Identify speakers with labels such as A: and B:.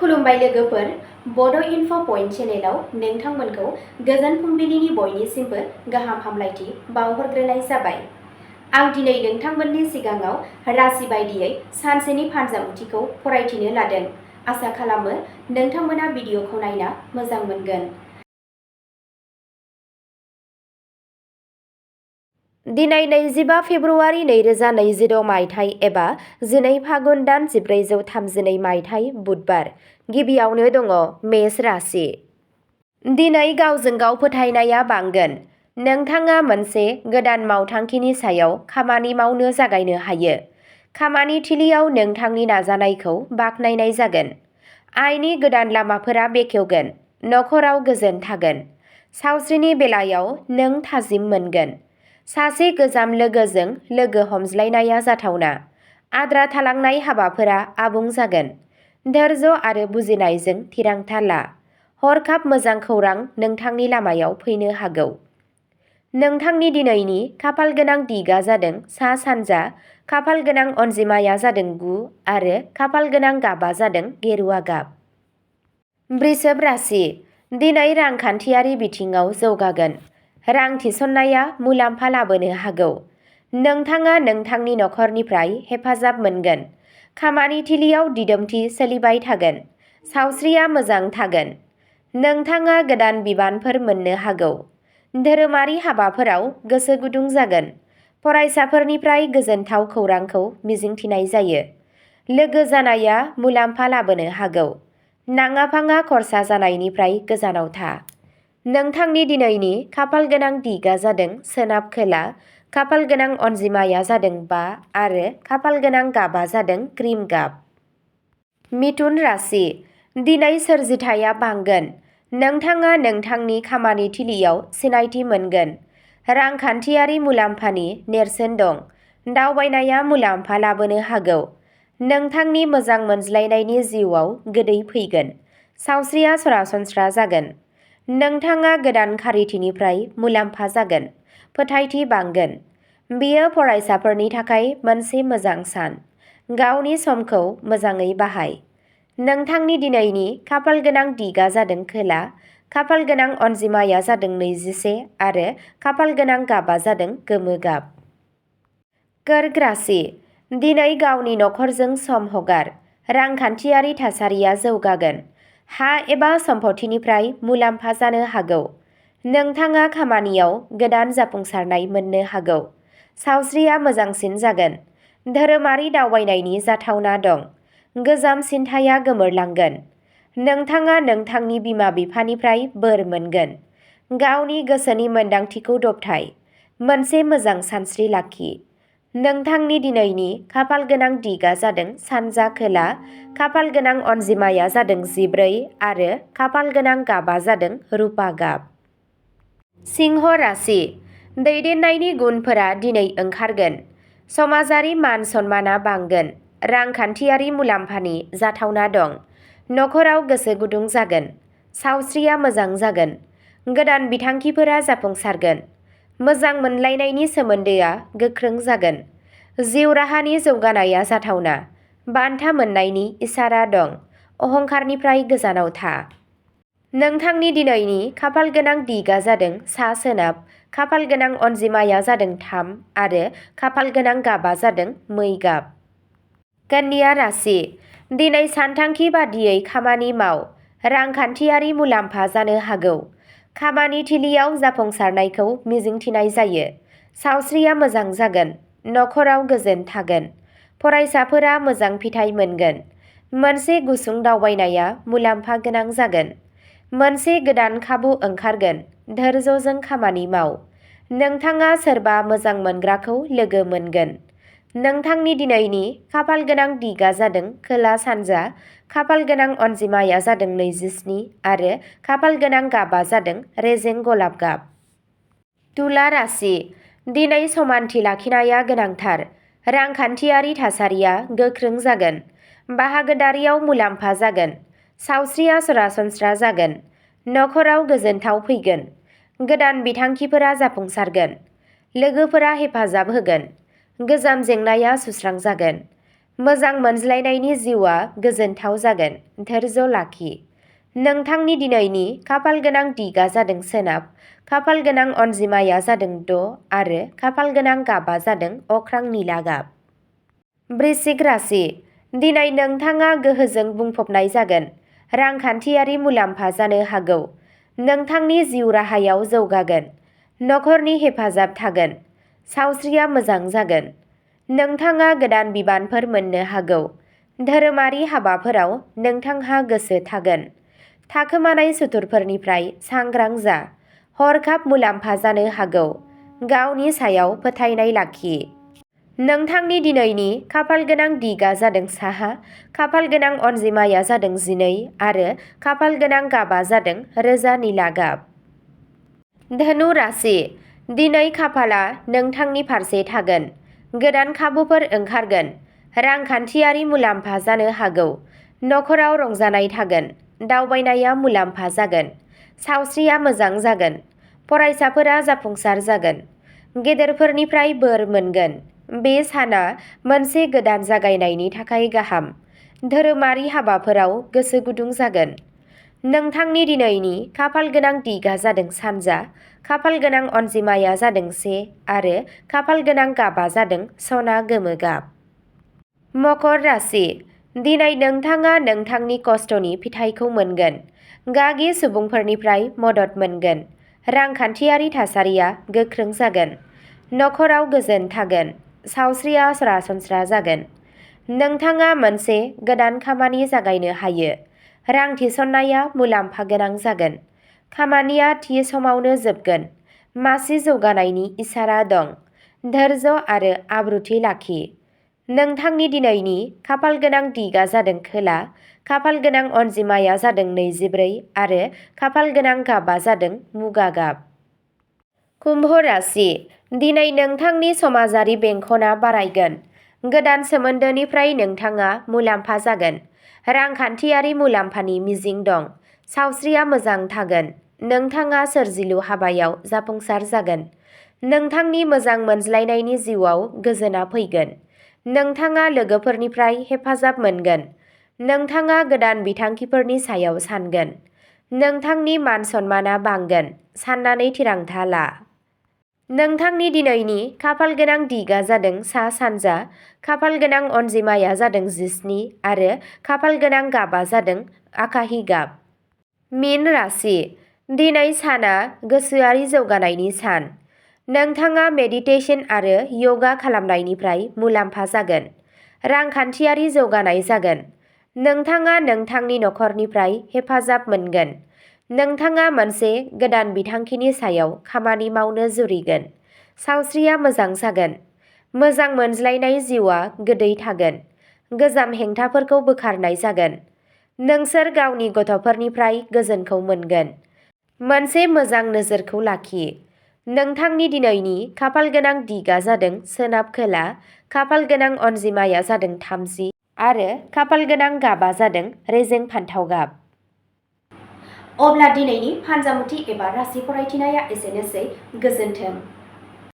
A: खुलुमबाय लोगोफोर, बड' इनफ' पइन्ट चेनेलाव नोंथांमोनखौ गोजोन फुंबिलिनि बयनिसिमबो गाहाम हामलायथि बावहरग्रोनाय जाबाय। आं दिनै नोंथांमोननि सिगाङाव राशि बायदियै सानसेनि फानजामुथिखौ फरायथिनो लादों। आसा खालामो नोंथांमोना भिडिअखौ नायना मोजां मोनगोन। दिनै 25 फेब्रुआरि 2026 मायथाइ एबा 12 फागुन दान 1432 मायथाइ बुधबार। गिबियावनो दङ मेष राशि। दिनै गावजों गाव फोथायनाया बांगोन। नोंथाङा मोनसे गोदान मावथांखिनि सायाव खामानि मावनो जागायनो हायो। खामानि थिलियाव नोंथांनि नाजानायखौ बाख्नायनाय जागोन। आयनि गोदान लामाफोरा बेखेवगोन। नखराव गोजोन थागोन। सावस्रिनि बेलायाव नों थाजिम मोनगोन। सासे गोजाम लोगोजों लोगो हमज्लायनाया जाथावना। आद्रा थालांनाय हाबाफोरा आबुं जागोन। धैर्य आरो बुजिनायजों थिरांथा ला। हरखाब मोजां खौरां नोंथांनि लामायाव फैनो हागौ। नोंथांनि दिनैनि खाफालगोनां दिगा जादों सा-सानजा, खाफालगोनां अनजिमाया जादों 9 आरो खाफालगोनां गाबा जादों गेरुवा गाब। वृषभ राशि। दिनै रांखान्थियारि बिथिङाव जौगागोन। रां थिसननाया मुलाम्फा लाबोनो हागौ। नोंथाङा नोंथांनि नखरनिफ्राय हेफाजाब मोनगोन। खामानि थिलियाव दिदोमथि सोलिबाय थागोन। सावस्रिया मोजां थागोन। नोंथाङा गोदान बिबानफोर मोननो हागौ। धोरोमारि हाबाफोराव गोसो गुदुं जागोन। फरायसाफोरनिफ्राय गोजोनथाव खौरांखौ मिजिंथिनाय जायो। लोगो जानाया मुलाम्फा लाबोनो हागौ। नाङा-फाङा खरसा जानायनिफ्राय गोजानाव था। नोंथांनि दिनैनि खाफालगोनां दिगा जादों सोनाब-खोला, खाफालगोनां अनजिमाया जादों 5 आरो खाफालगोनां गाबा जादों क्रिम गाब। मिथुन राशि। दिनै सोरजिथाया बांगोन। नोंथाङा नोंथांनि खामानि थिलियाव सिनायथि मोनगोन। रांखान्थियारि मुलाम्फानि नेरसोन दं। दावबायनाया मुलाम्फा लाबोनो हागौ। नोंथांनि मोजां मोनज्लायनायनि जिउआव गोदै फैगोन। सावस्रिया सरासनस्रा जागोन। नोंथाङा गोदान खारिथिनिफ्राय मुलाम्फा जागोन। फोथायथि बांगोन। बेयो फरायसाफोरनि थाखाय मोनसे मोजां सान। गावनि समखौ मोजाङै बाहाय। नोंथांनि दिनैनि खाफालगोनां दिगा जादों खोला, खाफालगोनां अनजिमाया जादों 21 आरो खाफालगोनां गाबा जादों गोमो गाब। कर्क राशि। दिनै गावनि नखरजों सम हगार। रांखान्थियारि थासारिया जौगागोन। हा एबा सम्पथिनिफ्राय मुलाम्फा जानो हागौ। नोंथाङा खामानियाव गोदान जाफुंसारनाय मोननो हागौ। सावस्रिया मोजांसिन जागोन। धोरोमारि दावबायनायनि जाथावना दं। गोजाम सिनथाया गोमोरलांगोन। नोंथाङा नोंथांनि बिमा-बिफानिफ्राय बोर मोनगोन। गावनि गोसोनि मोनदांथिखौ दबथाय। मोनसे मोजां सानस्रि लाखि। नोंथांनि दिनैनि खाफालगोनां दिगा जादों सानजा-खोला, खाफालगोनां अनजिमाया जादों 14 आरो खाफालगोनां गाबा जादों रुपा गाब। सिंह राशि। दैदेननायनि गुनफोरा दिनै ओंखारगोन। समाजारि मान-सन्माना बांगोन। रांखान्थियारि मुलाम्फानि जाथावना दं। नखराव गोसो गुदुं जागोन। सावस्रिया मोजां जागोन। गोदान बिथांखिफोरा जाफुंसारगोन। मोजां मोनलायनायनि सोमोन्दोआ गोख्रों जागोन। जिउ राहानि जौगानाया जाथावना। बान्था मोननायनि इसारा दं। अहंकारनिफ्राय गोजानाव था। नोंथांनि दिनैनि खाफालगोनां दिगा जादों सा-सोनाब, खाफालगोनां अनजिमाया जादों 3 आरो खाफालगोनां गाबा जादों मै गाब। कन्या राशि। दिनै सानथांखि बादियै खामानि माव। रांखान्थियारि मुलाम्फा जानो हागौ। खामानि थिलियाव जाफुंसारनायखौ मिजिंथिनाय जायो। सावस्रिया मोजां जागोन। नखराव गोजोन थागोन। फरायसाफोरा मोजां फिथाइ मोनगोन। मोनसे गुसुं दावबायनाया मुलाम्फा गोनां जागोन। मोनसे गोदान खाबु ओंखारगोन। धैर्यजों खामानि माव। नोंथाङा सोरबा मोजां मोनग्राखौ लोगो मोनगोन। नोंथांनि दिनैनि खाफालगोनां दिगा जादों खोला-सानजा, खाफालगोनां अनजिमाया जादों 27 आरो खाफालगोनां गाबा जादों रेजें गलाब गाब। तुला राशि। दिनै समानथि लाखिनाया गोनांथार। रांखान्थियारि थासारिया गोख्रों जागोन। बाहागोदारियाव मुलाम्फा जागोन। सावस्रिया सरासनस्रा जागोन। नखराव गोजोनथाव फैगोन। गोदान बिथांखिफोरा जाफुंसारगोन। लोगोफोरा हेफाजाब होगोन। गोजाम जेंनाया सुस्रांजागोन। मोजां मोनज्लायनायनि जिउआ गोजोनथाव जागोन। धैर्य लाखि। नोंथांनि दिनैनि खाफाल गोनां दिगा जादों सोनाब, खाफाल गोनां अनजिमाया जादों 6 आरो खाफाल गोनां गाबा जादों अख्रां निला गाब। वृश्चिक राशि। दिनै नोंथाङा गोहोजों बुंफबनाय जागोन। रांखान्थियारि मुलाम्फा जानो हागौ। नोंथांनि जिउ राहायाव जौगागोन। नखरनि हेफाजाब थागोन। सावस्रिया मोजां जागोन। नोंथाङा गोदान बिबानफोर मोननो हागौ। धोरोमारि हाबाफोराव नोंथांहा गोसो थागोन। थाखोमानाय सुथुरफोरनिफ्राय सांग्रां जा। हरखाब मुलाम्फा जानो हागौ। गावनि सायाव फोथायनाय लाखि। नोंथांनि दिनैनि खाफाल गोनां दिगा जादों साहा, खाफाल गोनां अनजिमाया जादों 12 आरो खाफाल गोनां गाबा जादों रोजा निला गाब। धनु राशि। दिनै खाफाला नोंथांनि फारसे थागोन। गोदान खाबुफोर ओंखारगोन। रांखान्थियारि मुलाम्फा जानो हागौ। नखराव रंजानाय थागोन। दावबायनाया मुलाम्फा जागोन। सावस्रिया मोजां जागोन। फरायसाफोरा जाफुंसार जागोन। गेदेरफोरनिफ्राय बोर मोनगोन। बे साना मोनसे गोदान जागायनायनि थाखाय गाहाम। धोरोमारि हाबाफोराव गोसो गुदुं जागोन। नोंथांनि दिनैनि खाफाल गोनां दिगा जादों सानजा, खाफाल गोनां अनजिमाया जादों 1 आरो खाफाल गोनां गाबा जादों सना गोमो गाब। मकर राशि। दिनै नोंथाङा नोंथांनि खस्थ'नि फिथाइखौ मोनगोन। गागि सुबुंफोरनिफ्राय मदद मोनगोन। रांखान्थियारि थासारिया गोख्रों जागोन। नखराव गोजोन थागोन। सावस्रिया सरासनस्रा जागोन। नोंथाङा मोनसे गोदान खामानि जागायनो हायो। रां थिसननाया मुलाम्फा गोनां जागोन। खामानिया थि समावनो जोबगोन। मासि जौगानायनि इसारा दं। धैर्य आरो आब्रुथि लाखि। नोंथांनि दिनैनि खाफाल गोनां दिगा जादों खोला, खाफाल गोनां अनजिमाया जादों 24 आरो खाफाल गोनां गाबा जादों मुगा गाब। कुम्भ राशि। दिनै नोंथांनि समाजारि बेंखनआ बारायगोन। गोदान सोमोन्दोनिफ्राय नोंथाङा मुलाम्फा जागोन। रांखान्थियारि मुलाम्फानि मिजिं दं। सावस्रिया मोजां थागोन। नोंथाङा सोरजिलु हाबायाव जाफुंसार जागोन। नोंथांनि मोजां मोनज्लायनायनि जिउआव गोजोना फैगोन। नोंथाङा लोगोफोरनिफ्राय हेफाजाब मोनगोन। नोंथाङा गोदान बिथांखिफोरनि सायाव सानगोन। नोंथांनि मान सन्माना बांगोन। साननानै थिरांथा ला। नोंथांनि दिनैनि खाफाल गोनां दिगा जादों सा-सानजा, खाफाल गोनां अनजिमाया जादों 17 आरो खाफाल गोनां गाबा जादों आखाहि गाब। मीन राशि। दिनै साना गोसोआरि जौगानायनि सान। नोंथाङा मेडिटेशन आरो यगा खालामनायनिफ्राय मुलाम्फा जागोन। रांखान्थियारि जौगानाय जागोन। नोंथाङा नोंथांनि नखरनिफ्राय हेफाजाब मोनगोन। नोंथाङा मोनसे गोदान बिथांखिनि सायाव खामानि मावनो जुरिगोन। सावस्रिया मोजां जागोन। मोजां मोनज्लायनाय जिउआ गोदै थागोन। गोजाम हेंथाफोरखौ बोखारनाय जागोन। नोंसोर गावनि गथ'फोरनिफ्राय गोजोनखौ मोनगोन। मोनसे मोजां नोजोरखौ लाखि। नोंथांनि दिनैनि खाफाल गोनां दिगा जादों सोनाब खोला, खाफाल गोनां अनजिमाया जादों 30 आरो खाफाल गोनां गाबा जादों रेजें फान्थाव गाब। अब्ला दिनैनि फानजामुथि एबा राशि फरायथिनाया एसेनोसै। गोजोन्थों।